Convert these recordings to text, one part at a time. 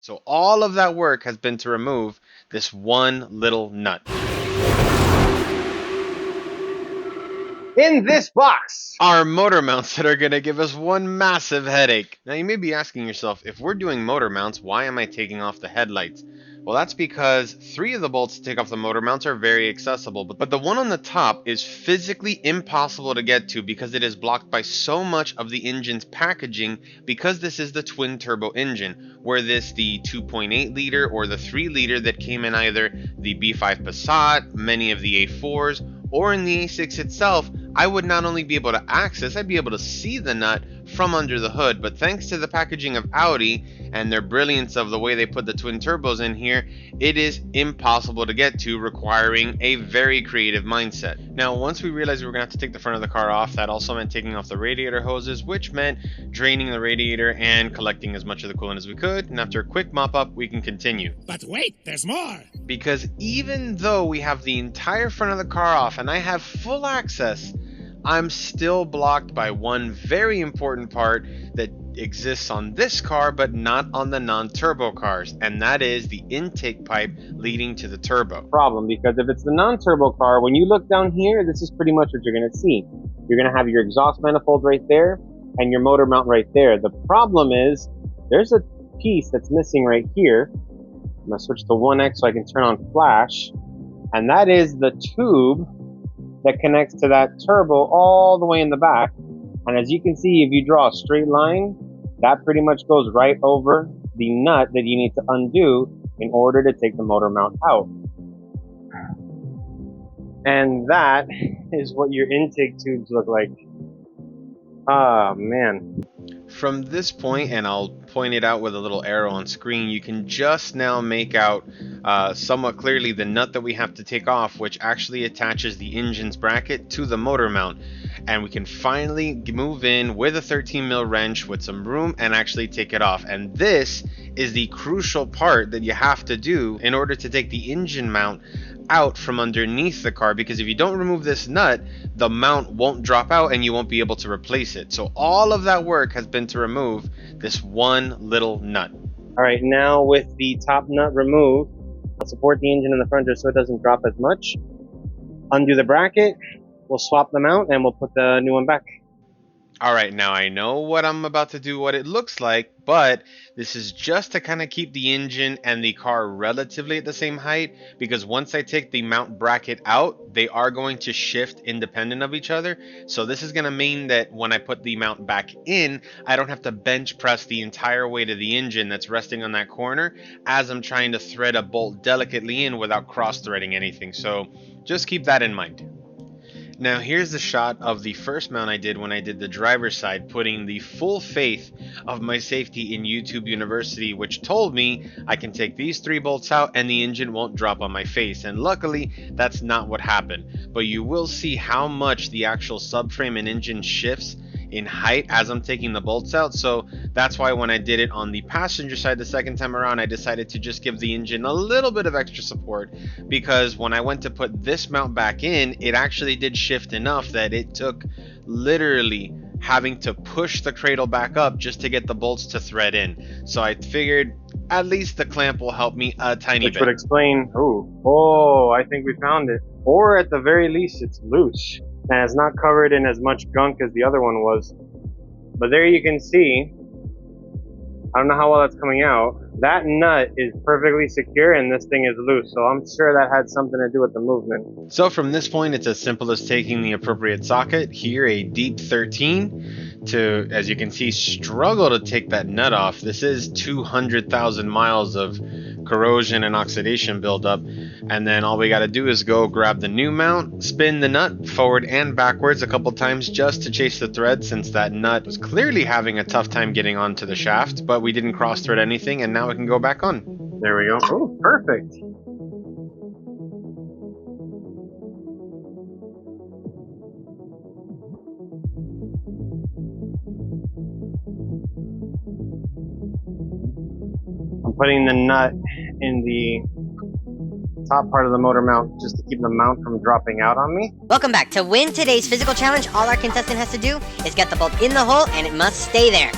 So all of that work has been to remove this one little nut. In this box are motor mounts that are going to give us one massive headache. Now you may be asking yourself, if we're doing motor mounts, why am I taking off the headlights? Well, that's because 3 of the bolts to take off the motor mounts are very accessible, but the one on the top is physically impossible to get to because it is blocked by so much of the engine's packaging, because this is the twin turbo engine, where this the 2.8 liter or the 3 liter that came in either the B5 Passat, many of the A4s, or in the A6 itself, I would not only be able to access, I'd be able to see the nut from under the hood. But thanks to the packaging of Audi and their brilliance of the way they put the twin turbos in here, it is impossible to get to, requiring a very creative mindset. Now, once we realized we were going to have to take the front of the car off, that also meant taking off the radiator hoses, which meant draining the radiator and collecting as much of the coolant as we could. And after a quick mop up, we can continue. But wait, there's more! Because even though we have the entire front of the car off and I have full access, I'm still blocked by one very important part that exists on this car but not on the non-turbo cars, and that is the intake pipe leading to the turbo. Problem, because if it's the non-turbo car, when you look down here, this is pretty much what you're going to see. You're going to have your exhaust manifold right there and your motor mount right there. The problem is there's a piece that's missing right here. I'm going to switch to 1X so I can turn on flash, and that is the tube that connects to that turbo all the way in the back. And as you can see, if you draw a straight line, that pretty much goes right over the nut that you need to undo in order to take the motor mount out. And that is what your intake tubes look like. Ah, man. From this point, and I'll point it out with a little arrow on screen, you can just now make out somewhat clearly the nut that we have to take off, which actually attaches the engine's bracket to the motor mount. And we can finally move in with a 13mm wrench with some room and actually take it off. And this is the crucial part that you have to do in order to take the engine mount out from underneath the car, because if you don't remove this nut, the mount won't drop out and you won't be able to replace it. So all of that work has been to remove this one little nut. All right, now with the top nut removed, I'll support the engine in the front just so it doesn't drop as much. Undo the bracket, we'll swap them out and we'll put the new one back. All right, now I know what I'm about to do, what it looks like, but this is just to kind of keep the engine and the car relatively at the same height, because once I take the mount bracket out, they are going to shift independent of each other. So this is going to mean that when I put the mount back in, I don't have to bench press the entire weight of the engine that's resting on that corner as I'm trying to thread a bolt delicately in without cross-threading anything. So just keep that in mind. Now here's the shot of the first mount I did when I did the driver's side, putting the full faith of my safety in YouTube University, which told me I can take these 3 bolts out and the engine won't drop on my face. And luckily that's not what happened, but you will see how much the actual subframe and engine shifts in height as I'm taking the bolts out. So that's why when I did it on the passenger side the second time around, I decided to just give the engine a little bit of extra support, because when I went to put this mount back in, it actually did shift enough that it took literally having to push the cradle back up just to get the bolts to thread in. So I figured at least the clamp will help me a tiny bit. Which would explain, oh, I think we found it. Or at the very least, it's loose and it's not covered in as much gunk as the other one was. But there you can see, I don't know how well that's coming out, that nut is perfectly secure and this thing is loose, so I'm sure that had something to do with the movement. So from this point, it's as simple as taking the appropriate socket, here a deep 13, to, as you can see, struggle to take that nut off. This is 200,000 miles of corrosion and oxidation buildup, and then all we got to do is go grab the new mount, spin the nut forward and backwards a couple times just to chase the thread, since that nut was clearly having a tough time getting onto the shaft, but we didn't cross thread anything, and now it can go back on. There we go. Oh, perfect. I'm putting the nut in the top part of the motor mount just to keep the mount from dropping out on me. Welcome back. To win today's physical challenge, all our contestant has to do is get the bolt in the hole and it must stay there.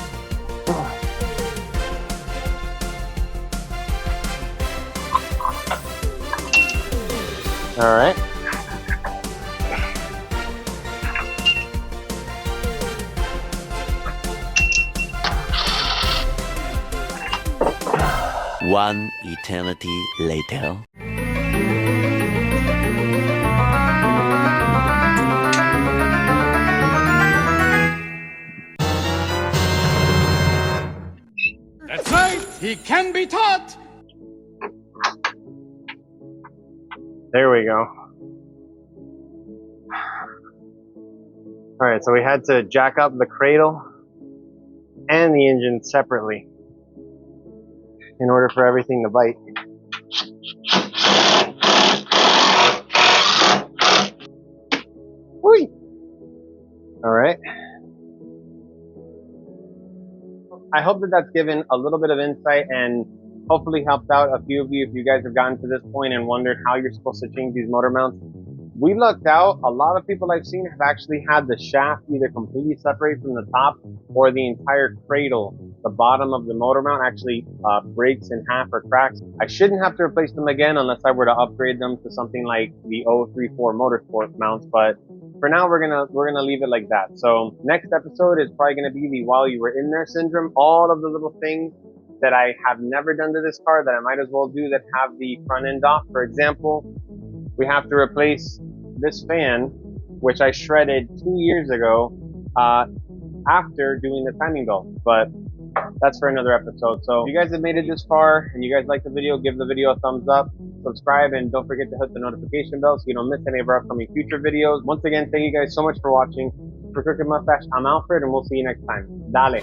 All right. One eternity later. That's right, he can be taught. There we go. All right, so we had to jack up the cradle and the engine separately in order for everything to bite. Whee! All right. I hope that that's given a little bit of insight and hopefully helped out a few of you if you guys have gotten to this point and wondered how you're supposed to change these motor mounts. We lucked out. A lot of people I've seen have actually had the shaft either completely separate from the top or the entire cradle. The bottom of the motor mount actually breaks in half or cracks. I shouldn't have to replace them again unless I were to upgrade them to something like the 034 Motorsport mounts, but for now we're gonna leave it like that. So next episode is probably gonna be the while you were in there syndrome. All of the little things that I have never done to this car that I might as well do that have the front end off. For example, we have to replace this fan, which I shredded 2 years ago after doing the timing belt, but that's for another episode. So if you guys have made it this far and you guys like the video, give the video a thumbs up, subscribe, and don't forget to hit the notification bell so you don't miss any of our upcoming future videos. Once again, thank you guys so much for watching. For Crooked Mustache, I'm Alfred, and we'll see you next time. Dale.